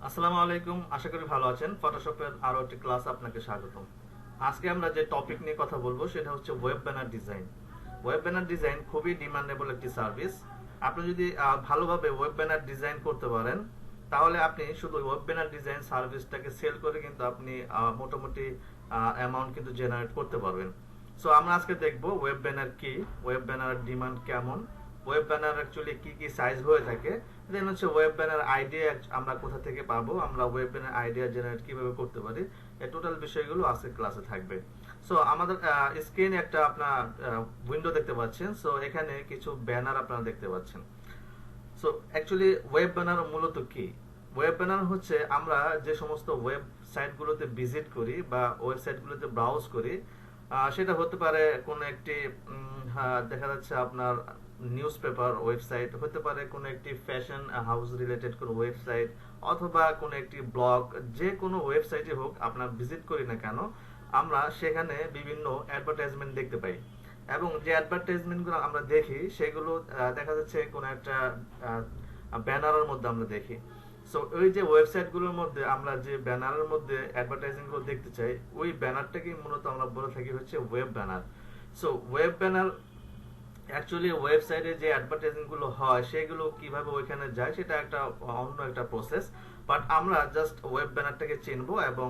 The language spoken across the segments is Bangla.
আসসালামু আলাইকুম, আশা করি ভালো আছেন। ফটোশপের আরো একটি ক্লাস আপনাকে স্বাগতম। আজকে আমরা যে টপিক নিয়ে কথা বলবো সেটা হচ্ছে web banner design. Web banner design খুবই ডিমান্ডেবল একটি সার্ভিস। আপনি যদি ভালোভাবে ওয়েব ব্যানার ডিজাইন করতে পারেন, তাহলে আপনি শুধু ওয়েব ব্যানার ডিজাইন সার্ভিসটাকে সেল করে কিন্তু আপনি মোটামুটি অ্যামাউন্ট কিন্তু জেনারেট করতে পারবেন। সো আমরা আজকে দেখবো ওয়েব ব্যানার কি, ওয়েব ব্যানার ডিমান্ড কেমন, ওয়েব ব্যানার অ্যাকচুয়ালি কি কি সাইজ হয়ে থাকে, দেন হচ্ছে ওয়েব ব্যানার আইডিয়া আমরা কোথা থেকে পাবো, আমরা ওয়েব ব্যানার আইডিয়া জেনারেট কিভাবে করতে পারি, এই টোটাল বিষয়গুলো আজকে ক্লাসে থাকবে। সো আমাদের স্ক্রিনে একটা আপনার উইন্ডো দেখতে পাচ্ছেন। সো এখানে কিছু ব্যানার আপনারা দেখতে পাচ্ছেন। সো অ্যাকচুয়ালি ওয়েব ব্যানার মূলত কি? ওয়েব ব্যানার হচ্ছে আমরা যে সমস্ত ওয়েবসাইটগুলোতে ভিজিট করি বা ওয়েবসাইটগুলোতে ব্রাউজ করি, সেটা হতে পারে কোনো একটি দেখা যাচ্ছে আপনার নিউজ পেপার ওয়েবসাইট, হতে পারে কোনো একটি ফ্যাশন হাউস রিলেটেড কোনো ওয়েবসাইট, অথবা কোনো একটি ব্লগ। যে কোনো ওয়েবসাইটে হোক আপনার ভিজিট করি না কেন, আমরা সেখানে বিভিন্ন অ্যাডভার্টাইজমেন্ট দেখতে পাই। এবং যে অ্যাডভার্টাইজমেন্টগুলো আমরা দেখি সেগুলো দেখা যাচ্ছে কোনো একটা ব্যানারের মধ্যে আমরা দেখি। সো ওই যে ওয়েবসাইটগুলোর মধ্যে আমরা যে ব্যানারের মধ্যে অ্যাডভার্টাইজিং গুলো দেখতে চাই, ওই ব্যানারটাকে মূলত আমরা বলে থাকি হচ্ছে web banner. So web banner actually ওয়েবসাইটে যে অ্যাডভার্টাইজিং গুলো হয় সেগুলো কিভাবে ওইখানে যায় সেটা একটা অন্য একটা প্রসেস। বাট আমরা জাস্ট ওয়েব ব্যানারটাকে চিনবো এবং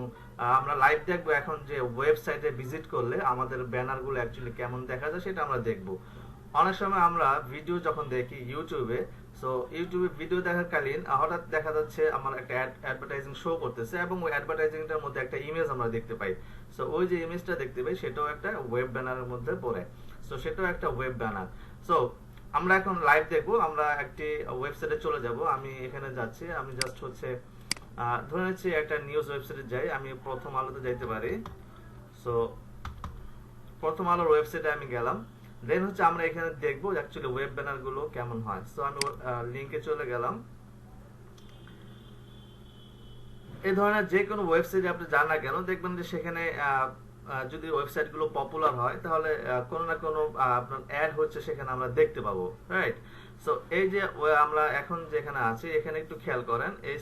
আমরা লাইভ দেখবো এখন যে ওয়েবসাইটে ভিজিট করলে আমাদের ব্যানারগুলো অ্যাকচুয়ালি কেমন দেখা যায় সেটা আমরা দেখবো। অনেক সময় আমরা ভিডিও যখন দেখি ইউটিউবে, সো ইউটিউবে ভিডিও দেখাকালীন হঠাৎ দেখা যাচ্ছে আমার একটা অ্যাডভার্টাইজিং শো করতেছে এবং ওই অ্যাডভার্টাইজিংটার মধ্যে একটা ইমেজ আমরা দেখতে পাই। সো ওই যে ইমেজটা দেখতে পাই সেটাও একটা ওয়েব ব্যানারের মধ্যে পড়ে। সো সেটাও একটা ওয়েব ব্যানার। সো আমরা এখন লাইভ দেখবো। আমরা একটি ওয়েবসাইটে চলে যাব। আমি এখানে যাচ্ছি, আমি জাস্ট হচ্ছে ধরে নিচ্ছি একটা নিউজ ওয়েবসাইটে যাই। আমি প্রথম আলোতে যাইতে পারি। সো প্রথম আলোর ওয়েবসাইটে আমি গেলাম। দেন হচ্ছে আমরা এখানে দেখবো অ্যাকচুয়ালি ওয়েব ব্যানার গুলো কেমন হয়। সো আমি লিংকে চলে গেলাম। এই ধরনের যে কোনো ওয়েবসাইটে আপনি যান না কেন, দেখবেন যে সেখানে যদি ওয়েবসাইট গুলো পপুলার হয় তাহলে কোনো না কোনো আপনার অ্যাড হচ্ছে সেখানে আমরা দেখতে পাবো, রাইট? সো এই যে আমরা এখন যেখানে আছি এখানে একটু খেয়াল করেন, এই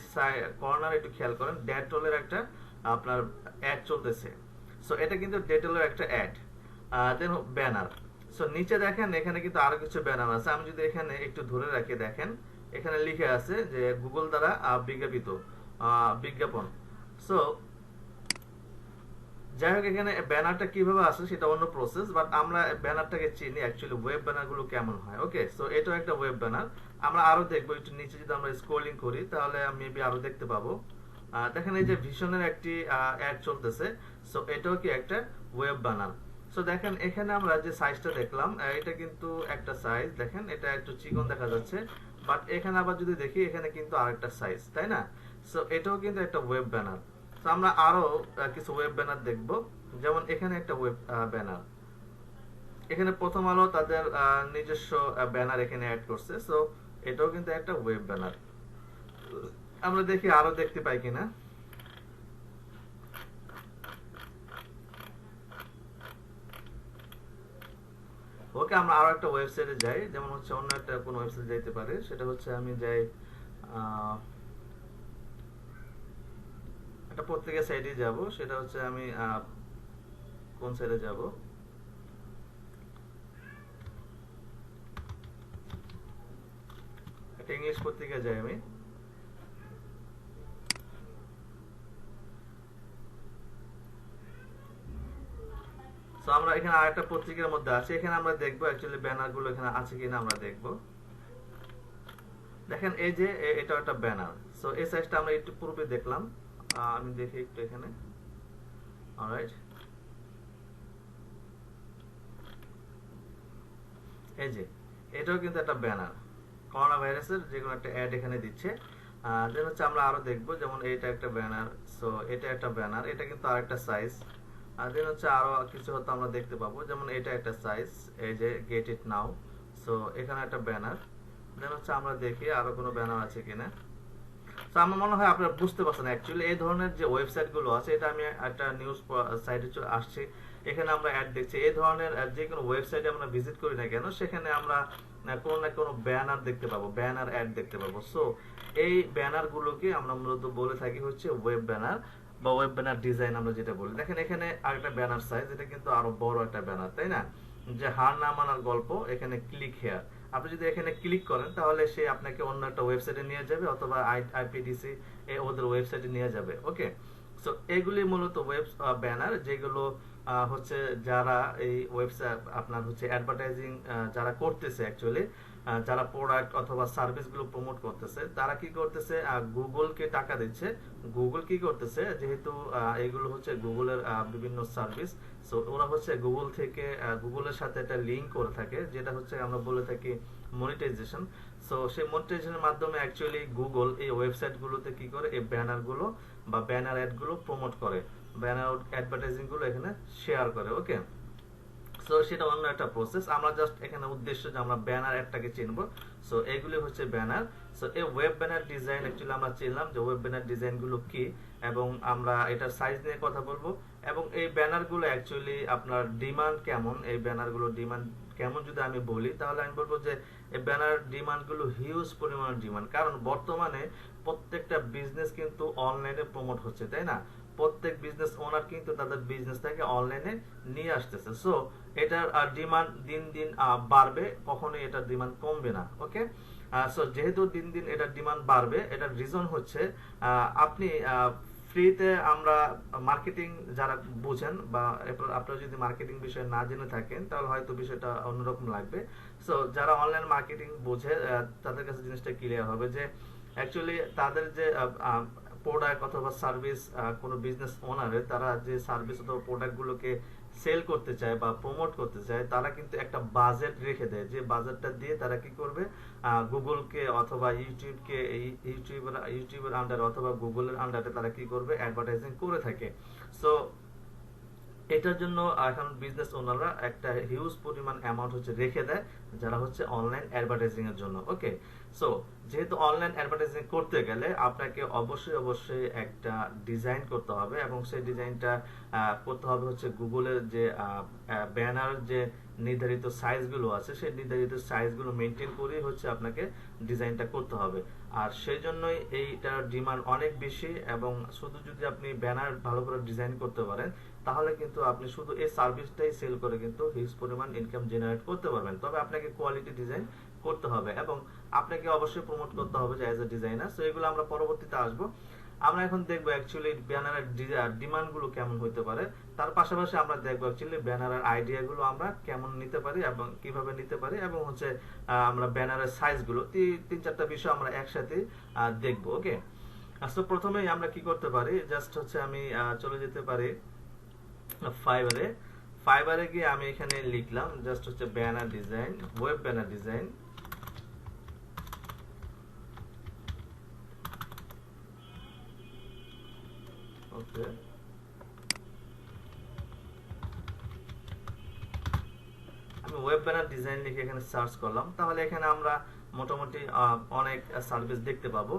কর্নার একটু খেয়াল করেন, ডেটলের একটা আপনার অ্যাড চলতেছে। সো এটা কিন্তু ডেটলের একটা অ্যাড, দেন ব্যানার। সো নিচে দেখেন এখানে কিন্তু আরো কিছু ব্যানার আছে। আমি যদি এখানে একটু ধরে রাখি, দেখেন এখানে লিখে আছে যে গুগল দ্বারা বিজ্ঞাপিত বিজ্ঞাপন। সো যাই হোক, এখানে ব্যানারটা কিভাবে আসে সেটা অন্য প্রসেস, বাট আমরা ব্যানারটাকে চিনি অ্যাকচুয়ালি ওয়েব ব্যানার গুলো কেমন হয়। ওকে, সো এটাও একটা ওয়েব ব্যানার। আমরা আরো দেখবো, একটু নিচে যদি আমরা স্ক্রলিং করি তাহলে মেবি আরো দেখতে পাবো। দেখেন এই যে ভিশনের একটি অ্যাড চলতেছে। সো এটাও কি একটা ওয়েব ব্যানার। সো দেখেন এখানে আমরা যে সাইজটা দেখলাম, এটা কিন্তু একটা সাইজ, দেখেন এটা একটু চিকন দেখা যাচ্ছে। বাট এখানে আবার যদি দেখি এখানে কিন্তু আরেকটা সাইজ, তাই না? সো এটাও কিন্তু একটা ওয়েব ব্যানার। তো আমরা আরো কিছু ওয়েব ব্যানার দেখব। যেমন এখানে একটা ওয়েব ব্যানার, এখানে প্রথম আলো তাদের নিজস্ব ব্যানার এখানে অ্যাড করছে। সো এটাও কিন্তু একটা ওয়েব ব্যানার। আমরা দেখি আরো দেখতে পাই কিনা। ওকে, আমরা আরো একটা ওয়েবসাইটে যাই। যেমন হচ্ছে অন্য একটা কোন ওয়েবসাইট যাইতে পারে, সেটা হচ্ছে আমি যাই একটা পত্রিকা সাইটে যাব। সেটা হচ্ছে আমি কোন সাইটে যাব, একটা ইংলিশ পত্রিকা যাই আমি। সো আমরা এখানে আরেকটা পত্রিকার মধ্যে আছি, এখানে আমরা দেখবো অ্যাকচুয়ালি ব্যানার গুলো এখানে আছে কিনা আমরা দেখবো। দেখেন এই যে এটা একটা ব্যানার। সো এই সাইজটা আমরা একটু পূর্বে দেখলাম। আমি দেখি একটু এখানে। অলরাইট, এই যে এটাও কিন্তু একটা ব্যানার, করোনা ভাইরাসের যে কোনো একটা অ্যাড এখানে দিচ্ছে। দেন হচ্ছে আমরা আরো দেখবো, যেমন এটা একটা ব্যানার। সো এটা একটা ব্যানার, এটা কিন্তু আরেকটা সাইজ। আর দেন হচ্ছে আরো কিছু হয়তো আমরা দেখতে পাবো, যেমন এটা একটা সাইজ, এই যে গেট ইট নাও। সো এখানে একটা ব্যানার। দেন হচ্ছে আমরা দেখি আরো কোনো ব্যানার আছে কিনা। তো আমার মনে হয় আপনারা বুঝতে পারছেন অ্যাকচুয়ালি এই ধরনের যে ওয়েবসাইট গুলো আছে, এটা আমি একটা নিউজ সাইটে আসছি, এখানে আমরা অ্যাড দেখছি। এই ধরনের যে কোনো ওয়েবসাইটে আমরা ভিজিট করি না কেন, সেখানে আমরা কোনো না কোনো ব্যানার দেখতে পাবো, ব্যানার অ্যাড দেখতে পাবো। সো এই ব্যানার গুলোকে আমরা মূলত বলে থাকি হচ্ছে ওয়েব ব্যানার বা ওয়েব ব্যানার ডিজাইন আমরা যেটা বলি। দেখেন এখানে আরেকটা ব্যানার সাইজ, এটা কিন্তু আরো বড় একটা ব্যানার, তাই না? যে হার না মানার গল্প, এখানে ক্লিক হেয়ার, আপনি যদি এখানে ক্লিক করেন তাহলে সে আপনাকে অন্য একটা ওয়েবসাইটে নিয়ে যাবে, অথবা আইপিডিসি ওদের ওয়েবসাইটে নিয়ে যাবে। ওকে, সো এগুলি মূলত ওয়েব ব্যানার, যেগুলো হচ্ছে যারা এই ওয়েবসাইট আপনার হচ্ছে অ্যাডভার্টাইজিং যারা করতেছে, অ্যাকচুয়ালি যারা প্রোডাক্ট অথবা সার্ভিস গুলো প্রমোট করতেছে, তারা কি করতেছে, গুগলকে টাকা দিচ্ছে। গুগল কি করতেছে, যেহেতু এগুলো হচ্ছে গুগলের বিভিন্ন সার্ভিস, সো ওরা হচ্ছে গুগল থেকে গুগলের সাথে একটা লিঙ্ক করে থাকে, যেটা হচ্ছে আমরা বলে থাকি মনিটাইজেশন। সো সেই মনিটাইজেশনের মাধ্যমে অ্যাকচুয়ালি গুগল এই ওয়েবসাইট গুলোতে কি করে, এই ব্যানার গুলো বা ব্যানার অ্যাড গুলো প্রমোট করে, ব্যানার অ্যাডভার্টাইজিং গুলো এখানে শেয়ার করে। ওকে, সো সেটা অন্য একটা প্রসেস, আমরা জাস্ট এখানে উদ্দেশ্য যে আমরা ব্যানার অ্যাডটাকে চিনবো। সো এগুলি হচ্ছে ব্যানার। সো এই ওয়েব ব্যানার ডিজাইন অ্যাকচুয়ালি আমরা চিনলাম যে ওয়েব ব্যানার ডিজাইন গুলো কি, এবং আমরা এটার সাইজ নিয়ে কথা বলবো, এবং এই ব্যানার গুলো অ্যাকচুয়ালি আপনার ডিমান্ড কেমন, এই ব্যানার গুলো ডিমান্ড কেমন যদি আমি বলি, তাহলে আমি বলবো যে এই ব্যানার ডিমান্ড গুলো হিউজ পরিমাণের ডিমান্ড, কারণ বর্তমানে প্রত্যেকটা বিজনেস কিন্তু অনলাইনে প্রমোট হচ্ছে, তাই না? প্রত্যেক বিজনেস ওনার কিন্তু তাদের বিজনেসটাকে অনলাইনে নিয়ে আসতেছে। সো এটার ডিমান্ড দিন দিন বাড়বে, কখনোই এটার ডিমান্ড কমবে না। ওকে, সো যেহেতু দিন দিন এটার ডিমান্ড বাড়বে, এটার রিজন হচ্ছে আপনি ফ্রিতে আমরা মার্কেটিং যারা বুঝেন, বা আপনারা যদি মার্কেটিং বিষয়ে না জেনে থাকেন তাহলে হয়তো বিষয়টা অন্যরকম লাগবে। সো যারা অনলাইন মার্কেটিং বোঝে তাদের কাছে জিনিসটা ক্লিয়ার হবে যে অ্যাকচুয়ালি তাদের যে প্রোডাক্ট অথবা সার্ভিস, কোনো বিজনেস ওনারের তারা যে সার্ভিস অথবা প্রোডাক্ট গুলোকে সেল করতে চায় বা প্রমোট করতে চায়, তারা কিন্তু একটা বাজেট রেখে দেয়, যে বাজেটটা দিয়ে তারা কি করবে, গুগলকে অথবা ইউটিউবকে, ইউটিউবের আন্ডারে অথবা গুগলের আন্ডারে তারা কি করবে, অ্যাডভার্টাইজিং করে থাকে। সো এটার জন্য এখন বিজনেস ওনাররা একটা হিউজ পরিমাণ অ্যামাউন্ট হচ্ছে রেখে দেয়, যারা হচ্ছে অনলাইন অ্যাডভার্টাইজিং এর জন্য। ওকে, সো যেহেতু অনলাইন অ্যাডভার্টাইজিং করতে গেলে আপনাকে অবশ্যই একটা ডিজাইন করতে হবে, এবং সেই ডিজাইনটা করতে হবে হচ্ছে গুগলের যে ব্যানার যে নির্ধারিত সাইজগুলো আছে, সেই নির্ধারিত সাইজগুলো মেনটেন করে হচ্ছে আপনাকে ডিজাইনটা করতে হবে। আর সেই জন্যই এইটার ডিমান্ড অনেক বেশি, এবং শুধু যদি আপনি ব্যানার ভালো করে ডিজাইন করতে পারেন তাহলে কিন্তু আপনি শুধু এই সার্ভিসটাই সেল করে কিন্তু হিউজ পরিমাণ ইনকাম জেনারেট করতে পারবেন। তবে আপনাকে কোয়ালিটি ডিজাইন করতে হবে, এবং আপনাকে অবশ্যই প্রমোট করতে হবে যে অ্যাজ এ ডিজাইনার। সো এগুলো আমরা পরবর্তীতে আসবো। আমরা এখন দেখবো অ্যাকচুয়ালি ব্যানারের ডিমান্ড গুলো কেমন হতে পারে, তার পাশাপাশি আমরা দেখবো অ্যাকচুয়ালি ব্যানারের আইডিয়া গুলো আমরা কেমন নিতে পারি এবং কিভাবে নিতে পারি, এবং হচ্ছে আমরা ব্যানারের সাইজ গুলো, তিন চারটা বিষয় আমরা একসাথে দেখবো। ওকে, সো প্রথমেই আমরা কি করতে পারি, জাস্ট হচ্ছে আমি চলে যেতে পারি ফাইবারে গিয়ে আমি এখানে লিখলাম জাস্ট হচ্ছে banner design, web banner design. Okay, আমি ওয়েব ব্যানার ডিজাইন লিখে এখানে সার্চ করলাম, তাহলে এখানে আমরা মোটামুটি অনেক সার্ভিস দেখতে পাবো,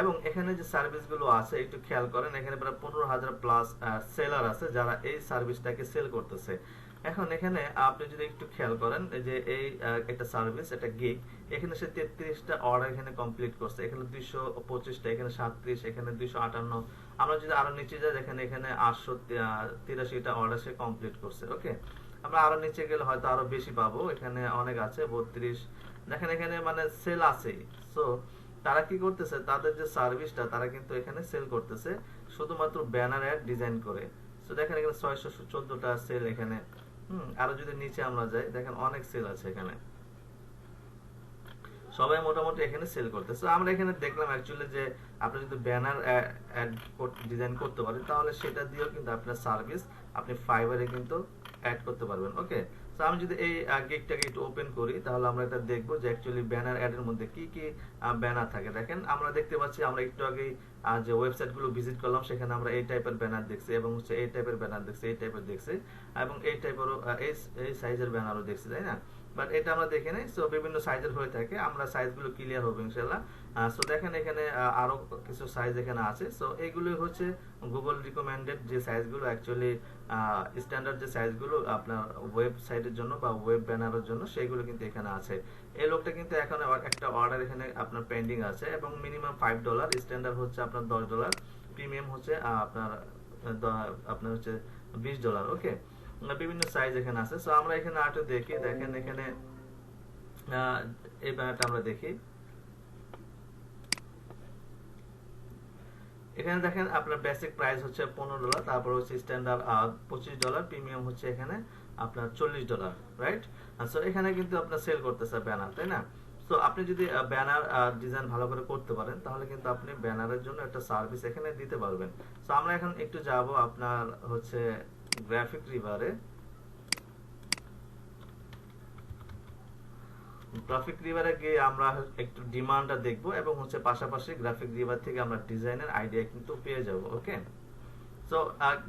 এবং এখানে যে সার্ভিসগুলো আছে একটু খেয়াল করেন, এখানে প্রায় 15,000 প্লাস সেলার আছে যারা এই সার্ভিসটাকে সেল করতেছে। এখন এখানে আপনি যদি একটু খেয়াল করেন যে এই একটা সার্ভিস, এটা গিগ, এখানে সে 33টা অর্ডার এখানে কমপ্লিট করছে, এখানে 225টা, এখানে 37, এখানে 258। আমরা যদি আরো নিচে যাই দেখেন এখানে 883টা অর্ডার সে কমপ্লিট করছে। ওকে, আমরা আরো নিচে গেলে হয়তো আরো বেশি পাবো, এখানে অনেক আছে 32, দেখেন এখানে মানে সেল আছেই। সো তারা কি করতেছে, তাদের যে সার্ভিসটা তারা কিন্তু এখানে সেল করতেছে শুধুমাত্র ব্যানার অ্যাড ডিজাইন করে। সো দেখেন এখানে 614টা সেল এখানে। আরো যদি নিচে আমরা যাই দেখেন অনেক সেল আছে এখানে, সবাই মোটামুটি এখানে সেল করতেছে। আমরা এখানে দেখলাম অ্যাকচুয়ালি যে আপনি যদি ব্যানার অ্যাড ডিজাইন করতে পারেন তাহলে সেটা দিয়েও কিন্তু আপনার সার্ভিস আপনি ফাইবারে কিন্তু অ্যাড করতে পারবেন। ওকে, সো আমি যদি এই গিগটাকে একটু ওপেন করি তাহলে আমরা এটা দেখবো যে অ্যাকচুয়ালি ব্যানার অ্যাড এর মধ্যে কি কি ব্যানার থাকে। দেখেন আমরা দেখতে পাচ্ছি, আমরা একটু আগে যে ওয়েবসাইট গুলো ভিজিট করলাম সেখানে আমরা এই টাইপের ব্যানার দেখছি, এবং হচ্ছে এই টাইপের ব্যানার দেখছি, এই টাইপের দেখছি, এবং এই টাইপেরও এই সাইজের ব্যানারও দেখছি, তাই না? বাট এটা আমরা দেখে নেই। সো বিভিন্ন সাইজের হয়ে থাকে, আমরা সাইজগুলো ক্লিয়ার হবে ইনশাআল্লাহ। সো দেখেন এখানে আরো কিছু সাইজ এখানে আছে। সো এগুলো হচ্ছে গুগল রিকমেন্ডেড যে সাইজগুলো, অ্যাকচুয়ালি স্ট্যান্ডার্ড যে সাইজগুলো আপনার ওয়েবসাইটের জন্য বা ওয়েব ব্যানারের জন্য, সেগুলো কিন্তু এখানে আছে। এই লোকটা কিন্তু এখন একটা অর্ডার এখানে আপনার পেন্ডিং আছে এবং মিনিমাম $5, স্ট্যান্ডার্ড হচ্ছে আপনার $10, প্রিমিয়াম হচ্ছে আপনার হচ্ছে $20। ওকে, বিভিন্ন সাইজ এখানে আছে। সো আমরা এখানে আরেকটু দেখি, দেখেন এখানে এই ব্যানারটা আমরা দেখি। এখানে দেখেন আপনার বেসিক প্রাইস হচ্ছে $15, তারপর হচ্ছে স্ট্যান্ডার্ড $25, প্রিমিয়াম হচ্ছে এখানে আপনার $40, রাইট? সো এখানে কিন্তু আপনার সেল করতেছে ব্যানার, তাই না? সো আপনি যদি ব্যানার ডিজাইন ভালো করে করতে পারেন তাহলে কিন্তু আপনি ব্যানারের জন্য একটা সার্ভিস এখানে দিতে পারবেন। সো আমরা এখন একটু যাব আপনার হচ্ছে গ্রাফিক রিভারে। গ্রাফিক রিভারে গিয়ে আমরা একটু ডিমান্ডটা দেখবো এবং হচ্ছে পাশাপাশি গ্রাফিক রিভার থেকে আমরা ডিজাইনের আইডিয়া কিন্তু পেয়ে যাব। ওকে, সো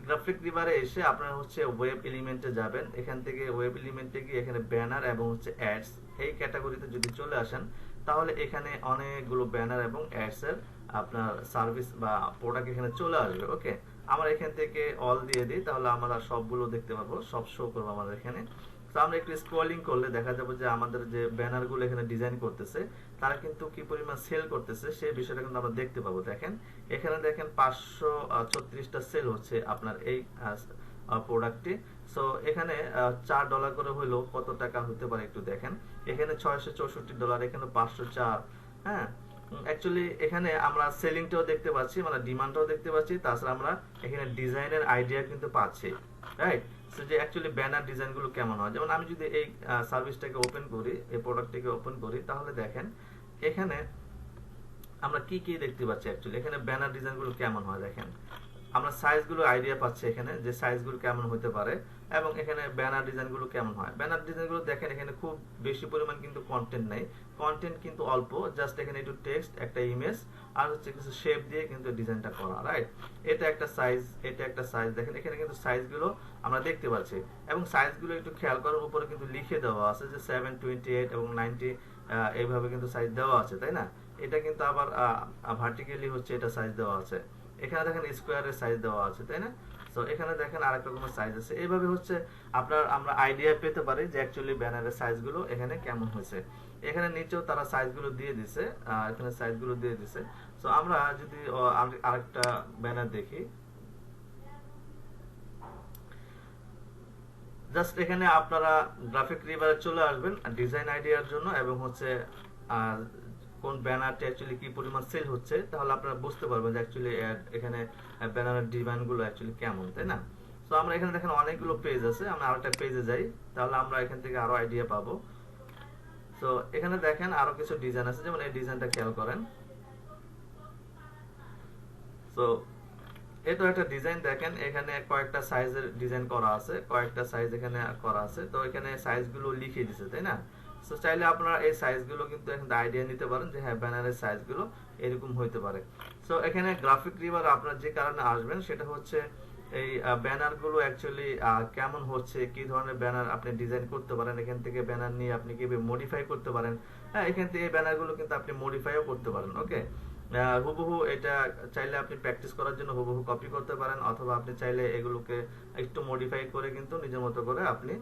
গ্রাফিক রিভারে এসে আপনারা হচ্ছে ওয়েব এলিমেন্টে যাবেন। এখান থেকে ওয়েব এলিমেন্টে গিয়ে এখানে ব্যানার এবং হচ্ছে অ্যাডস এই ক্যাটাগরিতে যদি চলে আসেন তাহলে এখানে অনেকগুলো ব্যানার এবং অ্যাডস এর আপনার সার্ভিস বা প্রোডাক্ট এখানে চলে আসবে। ওকে, আমরা এখান থেকে অল দিয়ে দিই, তাহলে আমরা সবগুলো দেখতে পারবো, সব শো করবো আমাদের এখানে। তো আমরা একটু স্ক্রলিং করলে দেখা যাবে যে আমাদের যে ব্যানারগুলো এখানে ডিজাইন করতেছে তারা কিন্তু কি পরিমাণ সেল করতেছে সেই বিষয়টা কিন্তু আমরা দেখতে পাবো। দেখেন এখানে দেখেন 536টা সেল হচ্ছে আপনার এই প্রোডাক্টটি। সো এখানে $4 করে হইলো কত টাকা হতে পারে একটু দেখেন। এখানে $664, এখানে 504। হ্যাঁ, অ্যাকচুয়ালি এখানে আমরা সেলিংটাও দেখতে পাচ্ছি, মানে ডিমান্ডটাও দেখতে পাচ্ছি, তাছাড়া আমরা এখানে ডিজাইনের আইডিয়া কিন্তু পাচ্ছি, রাইট? সো যে অ্যাকচুয়ালি ব্যানার ডিজাইনগুলো কেমন হয়। যেমন আমি যদি এই সার্ভিসটাকে ওপেন করি, এই প্রোডাক্টটাকে ওপেন করি, তাহলে দেখেন এখানে আমরা কি কি দেখতে পাচ্ছি। অ্যাকচুয়ালি এখানে ব্যানার ডিজাইনগুলো কেমন হয় দেখেন, আমরা সাইজগুলো আইডিয়া পাচ্ছি এখানে যে সাইজগুলো কেমন হতে পারে এবং এখানে ব্যানার ডিজাইনগুলো কেমন হয়। ব্যানার ডিজাইনগুলো দেখেন এখানে খুব বেশি পরিমাণ কিন্তু কন্টেন্ট নেই, কন্টেন্ট কিন্তু অল্প, জাস্ট এখানে একটু টেক্সট, একটা ইমেজ আর হচ্ছে কিছু শেপ দিয়ে কিন্তু ডিজাইনটা করা, রাইট? এটা একটা সাইজ, এটা একটা সাইজ। দেখেন এখানে কিন্তু সাইজগুলো আমরা দেখতে পাচ্ছি এবং সাইজগুলো একটু খেয়াল করার উপরে কিন্তু লিখে দেওয়া আছে যে 7, 28 এবং 90 এইভাবে কিন্তু সাইজ দেওয়া আছে, তাই না? এটা কিন্তু আবার ভার্টিক্যালি হচ্ছে এটা সাইজ দেওয়া আছে। এখানে দেখেন স্কোয়ারের সাইজ দেওয়া আছে, তাই না? সো এখানে দেখেন আরেক রকমের সাইজ আছে। এইভাবে হচ্ছে আমরা আইডিয়া পেতে পারি যে অ্যাকচুয়ালি ব্যানারের সাইজগুলো এখানে কেমন হয়েছে। এখানে নিচেও তারা সাইজগুলো দিয়ে দিছে, এখানে সাইজগুলো দিয়ে দিছে। সো আমরা যদি আরেকটা ব্যানার দেখি, জাস্ট এখানে আপনারা গ্রাফিক রিভারে চলে আসবেন ডিজাইন আইডিয়ার জন্য এবং হচ্ছে কোন ব্যানারটা অ্যাকচুয়ালি কি পরিমাণ সেল হচ্ছে, তাহলে আপনারা বুঝতে পারবেন যে অ্যাকচুয়ালি এখানে ব্যানারের ডিজাইনগুলো অ্যাকচুয়ালি কেমন, তাই না? সো আমরা এখানে দেখেন অনেকগুলো পেজ আছে, আমরা আরেকটা পেজে যাই, তাহলে আমরা এখান থেকে আরো আইডিয়া পাবো। সো এখানে দেখেন আরো কিছু ডিজাইন আছে, যেমন এই ডিজাইনটা খেয়াল করেন। সো এটা একটা ডিজাইন, দেখেন এখানে কয়েকটা সাইজের ডিজাইন করা আছে, কয়েকটা সাইজ এখানে করা আছে। তো এখানে সাইজগুলো লিখে দিছে, তাই না? সো চাইলে আপনারা এই সাইজগুলো কিন্তু এখানে আইডিয়া নিতে পারেন যে হ্যাঁ ব্যানারের সাইজগুলো এরকম হইতে পারে। সো এখানে গ্রাফিক রিভার আপনারা যে কারণে আসবেন সেটা হচ্ছে এই ব্যানারগুলো অ্যাকচুয়ালি কেমন হচ্ছে, কি ধরনের ব্যানার আপনি ডিজাইন করতে পারেন, এখান থেকে ব্যানার নিয়ে আপনি কিভাবে মডিফাই করতে পারেন। হ্যাঁ, এখান থেকে এই ব্যানারগুলো কিন্তু আপনি মডিফাইও করতে পারেন। ওকে, হুবহু এটা চাইলে আপনি প্র্যাকটিস করার জন্য হুবহু কপি করতে পারেন, অথবা আপনি চাইলে এগুলোকে একটু মডিফাই করে কিন্তু নিজের মতো করে আপনি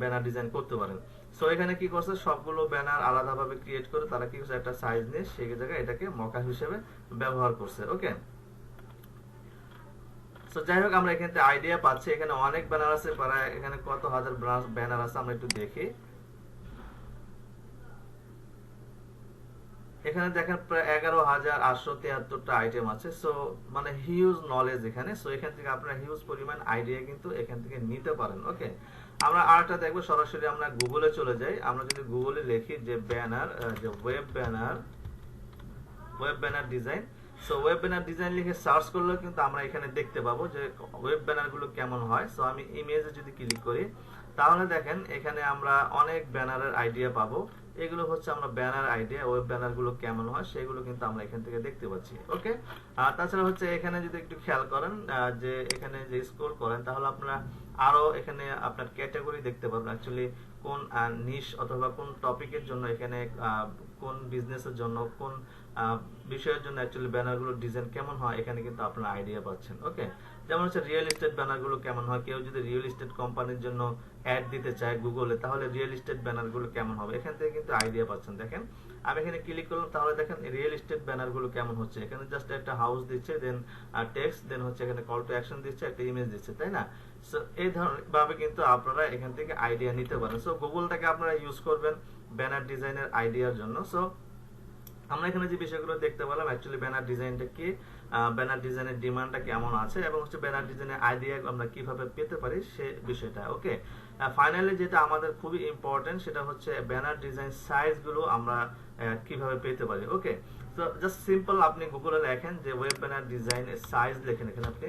ব্যানার ডিজাইন করতে পারেন। সো এখানে কি করছে, সবগুলো ব্যানার আলাদাভাবে ক্রিয়েট করে তারা কি করছে একটা সাইজ নিয়ে সেই জায়গায় এটাকে মকা হিসেবে ব্যবহার করছে। ওকে, সো যাই হোক আমরা এখানে আইডিয়া পাচ্ছি। এখানে অনেক ব্যানার আছে, প্রায় এখানে কত হাজার ব্যানার আছে আমরা একটু দেখি। এখানে দেখেন প্রায় 11,873টা আইটেম আছে। সো মানে হিউজ নলেজ এখানে। সো এখান থেকে আপনারা হিউজ পরিমাণ আইডিয়া কিন্তু এখান থেকে নিতে পারেন। ওকে, আমরা আরেকটা দেখবো, সরাসরি আমরা গুগলে চলে যাই। আমরা যদি গুগলে লিখি যে ব্যানার, যে web banner design, so web banner design লিখে সার্চ করলে কিন্তু আমরা এখানে দেখতে পাবো যে ওয়েব ব্যানার গুলো কেমন হয়। সো আমি ইমেজে যদি ক্লিক করি তাহলে দেখেন এখানে আমরা অনেক ব্যানারের আইডিয়া পাবো। এগুলো হচ্ছে আমরা ব্যানার আইডিয়া, ওয়েব ব্যানার গুলো কেমন হয় সেগুলো কিন্তু আমরা এখান থেকে দেখতে পাচ্ছি। ওকে, তাছাড়া হচ্ছে এখানে যদি একটু খেয়াল করেন যে এখানে যে স্ক্রল করেন তাহলে আপনারা আরো এখানে আপনার ক্যাটাগরি দেখতে পারবেন, অ্যাকচুয়ালি কোন নিশ অথবা কোন টপিকের জন্য এখানে কোন বিজনেসের জন্য কোন বিষয়ের জন্য অ্যাকচুয়ালি ব্যানারগুলোর ডিজাইন কেমন হয় এখানে কিন্তু আপনারা আইডিয়া পাচ্ছেন। ওকে, যেমন হচ্ছে রিয়েল এস্টেট ব্যানারগুলো কেমন হয়, কেউ যদি রিয়েল এস্টেট কোম্পানির জন্য অ্যাড দিতে চায় গুগলে, তাহলে রিয়েল এস্টেট ব্যানারগুলো কেমন হবে এখান থেকে কিন্তু আইডিয়া পাচ্ছেন। দেখেন আমি এখানে ক্লিক করলাম, তাহলে দেখেন রিয়েল এস্টেট ব্যানারগুলো কেমন হচ্ছে। এখানে জাস্ট একটা হাউস দিচ্ছে, দেন টেক্সট, দেন হচ্ছে এখানে কল টু অ্যাকশন দিচ্ছে, একটা ইমেজ দিচ্ছে, তাই না? সো এই ধরনের ভাবে কিন্তু আপনারা এখান থেকে আইডিয়া নিতে পারেন। সো গুগলটাকে আপনারা ইউজ করবেন ব্যানার ডিজাইনের আইডিয়ার জন্য। সো আমরা এখানে যে বিষয়গুলো দেখতে পেলাম অ্যাকচুয়ালি ব্যানার ডিজাইনটা কি, ব্যানার ডিজাইনের ডিমান্ডটা কেমন আছে, এবং হচ্ছে ব্যানার ডিজাইনের আইডিয়া আমরা কিভাবে পেতে পারি সে বিষয়টা। ওকে, ফাইনালি যেটা আমাদের খুবই ইম্পর্টেন্ট সেটা হচ্ছে ব্যানার ডিজাইন সাইজগুলো আমরা কিভাবে পেতে পারি। ওকে, তো জাস্ট সিম্পল আপনি গুগলে লেখেন যে ওয়েব ব্যানার ডিজাইন সাইজ লেখেন, এখানে আপনি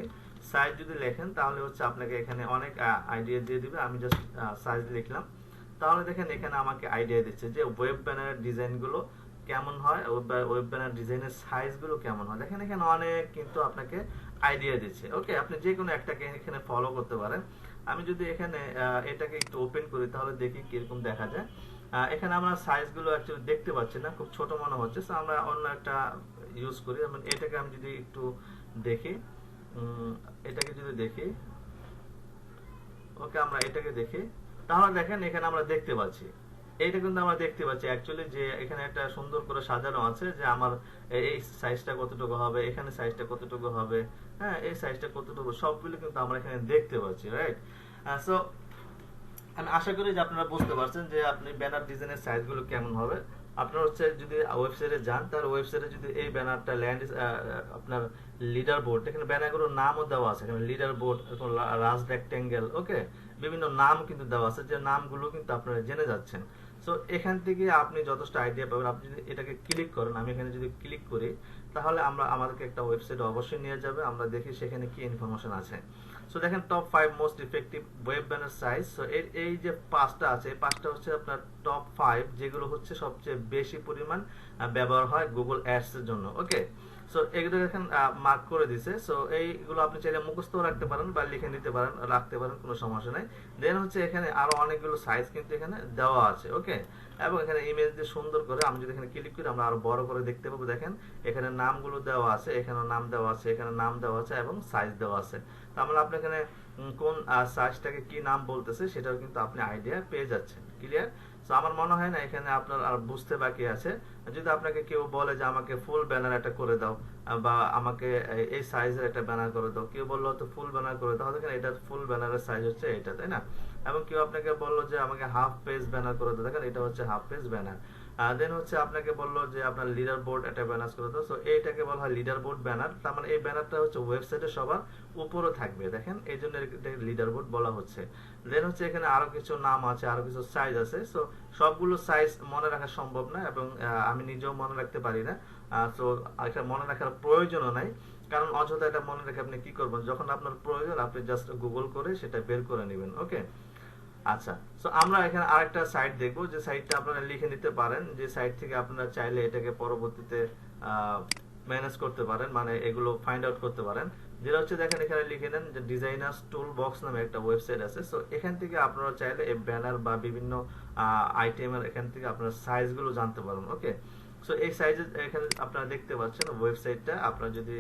সাইজ যদি লেখেন তাহলে হচ্ছে আপনাকে এখানে অনেক আইডিয়া দিয়ে দিবে। আমি জাস্ট সাইজ লিখলাম, তাহলে দেখেন এখানে আমাকে আইডিয়া দিচ্ছে যে ওয়েব ব্যানার ডিজাইনগুলো কেমন হয়, ওয়েব ব্যানার ডিজাইনের সাইজগুলো কেমন হয়। দেখেন এখানে অনেক কিন্তু আপনাকে আইডিয়া দিচ্ছে। ওকে, আপনি যে কোনো একটাকে এখানে ফলো করতে পারেন। আমি যদি এখানে এটাকে একটু ওপেন করি তাহলে দেখি কিরকম দেখা যায়। এখানে আমরা সাইজগুলো অ্যাকচুয়ালি দেখতে পাচ্ছি না, খুব ছোট মনে হচ্ছে। সো আমরা অন্য একটা ইউজ করি, যেমন এটাকে আমি যদি একটু দেখি, এটাকে যদি দেখি, ওকে আমরা এটাকে দেখি, তাহলে দেখেন এখানে আমরা দেখতে পাচ্ছি, এইটা কিন্তু আমরা দেখতে পাচ্ছি অ্যাকচুয়ালি যে এখানে একটা সুন্দর করে সাজানো আছে যে আমার এই সাইজটা কতটুকু হবে, এখানে সাইজটা কতটুকু হবে, হ্যাঁ এই সাইজটা কতটুকু, সবগুলো কিন্তু আমরা এখানে দেখতে পাচ্ছি, রাইট? সো আমি আশা করি যে আপনারা বুঝতে পারছেন যে আপনি ব্যানার ডিজাইনের সাইজগুলো কেমন হবে। আপনার হচ্ছে যদি ওয়েবসাইটে যান, তাহলে ওয়েবসাইটে যদি এই ব্যানারটা ল্যান্ড আপনার লিডার বোর্ড, এখানে ব্যানারগুলোর নামও দেওয়া আছে, এখানে লিডার বোর্ড, রাজ রেক্টেঙ্গেল, ওকে, বিভিন্ন নাম কিন্তু দেওয়া আছে, যে নামগুলো কিন্তু আপনারা জেনে যাচ্ছেন। সো এখান থেকে আপনি যথেষ্ট আইডিয়া পাবেন। আপনি যদি এটাকে ক্লিক করেন, আমি এখানে যদি ক্লিক করি তাহলে আমাদেরকে একটা ওয়েবসাইটে অবশ্যই নিয়ে যাবে, আমরা দেখি সেখানে কি ইনফরমেশন আছে। সো দেখেন top 5 most effective web banner size. So এই যে পাঁচটা আছে, এই পাঁচটা হচ্ছে আপনার টপ 5 যেগুলো হচ্ছে সবচেয়ে বেশি পরিমাণ ব্যবহার হয় গুগল অ্যাডস এর জন্য। ওকে, সো এগুলো দেখেন মার্ক করে দিছে। সো এইগুলো আপনি চাইলে মুখস্থ রাখতে পারেন বা লিখে নিতে পারেন, রাখতে পারেন, কোনো সমস্যা নাই। দেন হচ্ছে এখানে আরো অনেকগুলো সাইজ কিন্তু এখানে দেওয়া আছে। ওকে, এবং এখানে ইমেজ দিয়ে সুন্দর করে আমি যদি এখানে ক্লিক করি আমরা আরো বড় করে দেখতে পাবো। দেখেন এখানে নামগুলো দেওয়া আছে, এখানে নাম দেওয়া আছে, এখানে নাম দেওয়া আছে এবং সাইজ দেওয়া আছে। তার মানে আপনি এখানে কোন সাইজটাকে কি নাম বলতেছে সেটাও কিন্তু আপনি আইডিয়া পেয়ে যাচ্ছেন। ক্লিয়ার? সো আমার মনে হয় না এখানে আপনার আর বুঝতে বাকি আছে। যদি আপনাকে কেউ বলে যে আমাকে ফুল ব্যানার একটা করে দাও, বা আমাকে এই সাইজের একটা ব্যানার করে দাও, কেউ বললো তো ফুল ব্যানার করে দাও, দেখেন এটা ফুল ব্যানারের সাইজ হচ্ছে এটা, তাই না? এবং কেউ আপনাকে বললো যে আমাকে হাফ পেজ ব্যানার করে দাও, দেখেন এটা হচ্ছে হাফ পেজ ব্যানার। দেন হচ্ছে আপনাকে বললো যে আপনার লিডার বোর্ড একটা ব্যানার করে দাও, সো এইটাকে বলা হয় লিডার বোর্ড ব্যানার। তার মানে এই ব্যানারটা হচ্ছে ওয়েবসাইটে সবার উপরে থাকবে, দেখেন এই জন্য এটাকে লিডার বোর্ড বলা হচ্ছে। দেন হচ্ছে এখানে আরো কিছু নাম আছে, আরো কিছু সাইজ আছে। সো সবগুলো সাইজ মনে রাখা সম্ভব না, এবং আমি নিজেও মনে রাখতে পারি না। সো এটা মনে রাখার প্রয়োজনও নাই, কারণ অযথা এটা মনে রেখে আপনি কি করবেন, যখন আপনার প্রয়োজন আপনি জাস্ট গুগল করে সেটা বের করে নেবেন। ওকে, আচ্ছা, সো আমরা এখানে আরেকটা সাইট দেখবো, যে সাইটটা আপনারা লিখে নিতে পারেন, যে সাইট থেকে আপনারা চাইলে এটাকে পরবর্তীতে ম্যানেজ করতে পারেন, মানে এগুলো ফাইন্ড আউট করতে পারেন। যেটা হচ্ছে দেখেন এখানে লিখে নেন যে ডিজাইনার্স টুল বক্স নামে একটা ওয়েবসাইট আছে। সো এখান থেকে আপনারা চাইলে এই ব্যানার বা বিভিন্ন আইটেমের এখান থেকে আপনারা সাইজগুলো জানতে পারবেন। ওকে, সো এই সাইজে এখানে আপনারা দেখতে পাচ্ছেন ওয়েবসাইটটা, আপনারা যদি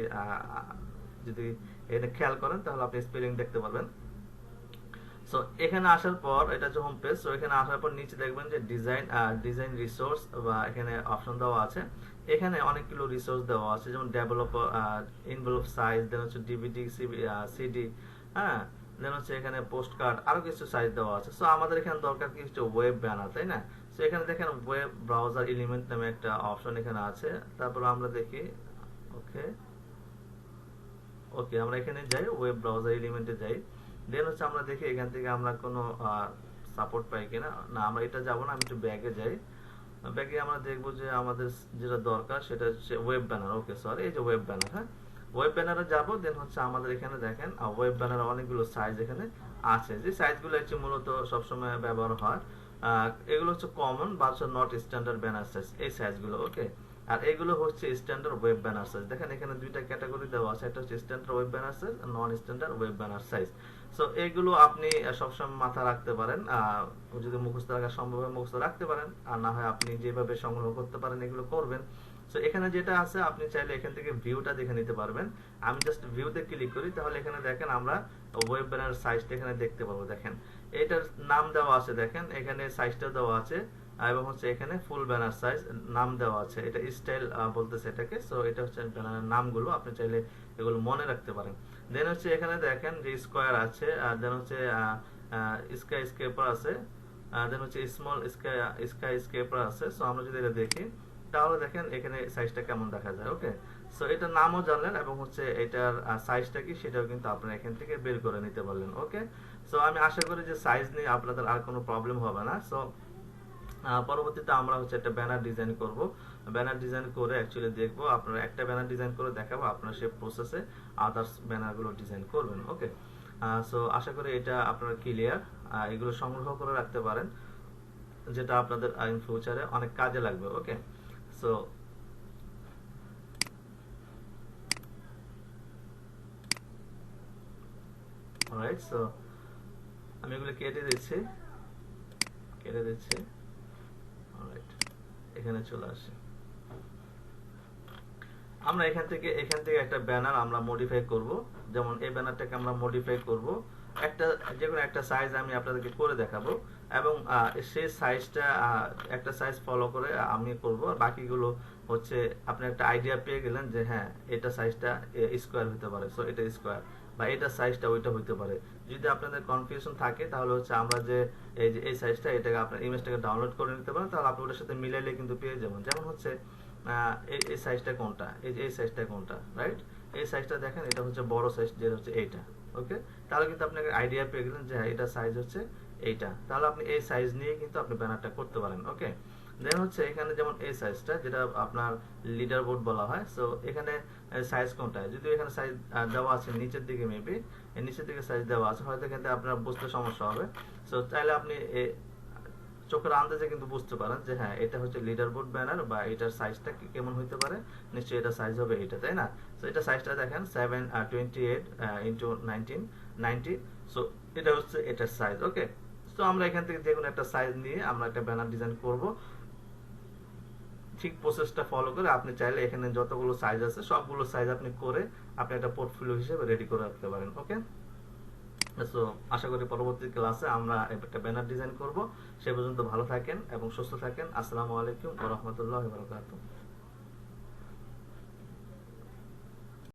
যদি এখানে খেয়াল করেন তাহলে আপনি স্পেলিং দেখতে পারবেন। সো এখানে আসার পর এটা হচ্ছে হোম পেজ। সো এখানে আসার পর নিচে দেখবেন যে ডিজাইন রিসোর্স বা এখানে অপশন দেওয়া আছে। এখানে অনেকগুলো রিসোর্স দেওয়া আছে, যেমন ডেভেলপার, এনভেলপ সাইজ, দেন হচ্ছে ডিভিডি, সিডি, হ্যাঁ, দেন হচ্ছে এখানে পোস্ট কার্ড, আরো কিছু সাইজ দেওয়া আছে। সো আমাদের এখানে দরকার কি হচ্ছে ওয়েব ব্যানার, তাই না? সো এখানে দেখেন ওয়েব ব্রাউজার এলিমেন্ট নামে একটা অপশন এখানে আছে। তারপর আমরা দেখি, ওকে ওকে আমরা এখানে যাই, ওয়েব ব্রাউজার এলিমেন্টে যাই। দেন হচ্ছে আমরা দেখি এখান থেকে আমরা কোনো সাপোর্ট পাই কিনা। না, আমরা এটা যাব না, আমি একটু ব্যাগে যাই। ব্যাগে আমরা দেখবো যে আমাদের যেটা দরকার সেটা হচ্ছে ওয়েব ব্যানার। ওকে, সরি, এই যে ওয়েব ব্যানার, হ্যাঁ, ওয়েব ব্যানারে যাব। দেন হচ্ছে আমাদের এখানে দেখেন ওয়েব ব্যানার অনেকগুলো সাইজ এখানে আছে, যে সাইজগুলো হচ্ছে মূলত সবসময় ব্যবহার হয়। এগুলো হচ্ছে কমন বা হচ্ছে নট স্ট্যান্ডার্ড ব্যানার সাইজ, এই সাইজগুলো। ওকে, আর এগুলো হচ্ছে স্ট্যান্ডার্ড ওয়েব ব্যানার সাইজ। দেখেন এখানে দুইটা ক্যাটাগরি দেওয়া আছে, একটা হচ্ছে স্ট্যান্ডার্ড ওয়েব ব্যানার সাইজ আর non standard web banner size. So এগুলো আপনি সবসময় মাথা রাখতে পারেন, যদি মুখস্থ রাখা সম্ভব হয় মুখস্থ রাখতে পারেন, আর না হয় আপনি যেভাবে সংগ্রহ করতে পারেন এগুলো করবেন। সো সো এখানে যেটা আছে আপনি চাইলে এখান থেকে ভিউটা দেখে নিতে পারবেন। আমি জাস্ট ভিউতে ক্লিক করি, তাহলে এখানে দেখেন আমরা ওয়েব ব্যানার সাইজটা এখানে দেখতে পাবো। দেখেন এটার নাম দেওয়া আছে, দেখেন এখানে সাইজটা দেওয়া আছে এবং হচ্ছে এখানে ফুল ব্যানার সাইজ নাম দেওয়া আছে। এটা স্টাইল বলতেছে এটাকে। সো এটা হচ্ছে ব্যানারের নামগুলো, আপনি চাইলে এগুলো মনে রাখতে পারেন। দেন হচ্ছে এখানে দেখেন যে স্কোয়ার আছে, দেন হচ্ছে স্কাই স্কেপার আছে, দেন হচ্ছে স্মল স্কাই স্কেপার আছে। সো আমরা যদি এটা দেখি তাহলে দেখেন এখানে সাইজটা কেমন দেখা যায়। ওকে, সো এটার নামও জানলেন এবং হচ্ছে এটার সাইজটা কি সেটাও কিন্তু আপনারা এখান থেকে বের করে নিতে পারলেন। ওকে, সো আমি আশা করি যে সাইজ নিয়ে আপনাদের আর কোনো প্রবলেম হবে না। সো পরবর্তীতে আমরা হচ্ছে একটা ব্যানার ডিজাইন করব। ব্যানার ডিজাইন করে অ্যাকচুয়ালি দেখবো, আপনারা একটা ব্যানার ডিজাইন করে দেখাবো, আপনারা সেই প্রসেসে আদার্স ব্যানারগুলো ডিজাইন করবেন। ওকে, সো আশা করি এটা আপনারা ক্লিয়ার। এগুলো সংগ্রহ করে রাখতে পারেন, যেটা আপনাদের ইন ফিউচারে অনেক কাজে লাগবে। ওকে, সো অলরাইট, সো আমি এগুলো কেটে দিচ্ছি। অলরাইট, এখানে চলে আসি। আমরা এখান থেকে একটা ব্যানার আমরা মডিফাই করব। যেমন এই ব্যানারটাকে আমরা মডিফাই করব, একটা যে কোনো একটা সাইজ আমি আপনাদেরকে করে দেখাবো এবং সেই সাইজটা একটা সাইজ ফলো করে আমি করব। বাকিগুলো হচ্ছে আপনি একটা আইডিয়া পেয়ে গেলেন যে হ্যাঁ এটা সাইজটা স্কোয়ার হতে পারে, সো এটা স্কোয়ার, বা এটা সাইজটা ওইটা হইতে পারে। যদি আপনাদের কনফিউশন থাকে তাহলে হচ্ছে আমরা যে এই সাইজটা, এটাকে আপনার ইমেজটাকে ডাউনলোড করে নিতে পারেন, তাহলে আপনি ওটার সাথে মিলাইলে কিন্তু পেয়ে যাবেন। যেমন হচ্ছে এই সাইজটা কোনটা, এই সাইজটা কোনটা, রাইট? এই সাইজটা দেখেন, এটা হচ্ছে বড় সাইজ, যেটা হচ্ছে এইটা। ওকে, তাহলে কিন্তু আপনাকে আইডিয়া পেয়ে গেলেন যে হ্যাঁ এটা সাইজ হচ্ছে এইটা, তাহলে আপনি এই সাইজ নিয়ে কিন্তু আপনি ব্যানারটা করতে পারেন। ওকে, দেন হচ্ছে এখানে যেমন এই সাইজটা, যেটা আপনার লিডার বোর্ড বলা হয়, সো এখানে সাইজ কোনটা, যদি এখানে সাইজ দেওয়া আছে নিচের দিকে, মেবি নিচের দিকে সাইজ দেওয়া আছে, হয়তো এখানে আপনার বুঝতে সমস্যা হবে। সো চাইলে আপনি চোখের আন্দাজে কিন্তু বুঝতে পারেন যে হ্যাঁ এটা হচ্ছে লিডার বোর্ড ব্যানার, বা এটার সাইজটা কেমন হইতে পারে, নিশ্চয়ই এটা সাইজ হবে এটা, তাই না? সো এটা সাইজটা দেখেন 728 ইন্টু 1990। সো এটা হচ্ছে এটার সাইজ। ওকে, সো আমরা এখান থেকে যে কোনো একটা সাইজ নিয়ে আমরা একটা ব্যানার ডিজাইন করব। ঠিক প্রসেসটা ফলো করে আপনি চাইলে এখানে যতগুলো সাইজ আছে সবগুলো সাইজ আপনি করে আপনি একটা পোর্টফোলিও হিসেবে রেডি করে রাখতে পারেন। ওকে, সো আশা করি পরবর্তী ক্লাসে আমরা একটা ব্যানার ডিজাইন করব। সে পর্যন্ত ভালো থাকেন এবং সুস্থ থাকেন। আসসালামু আলাইকুম ওয়া রাহমাতুল্লাহি ওয়া বারাকাতুহু।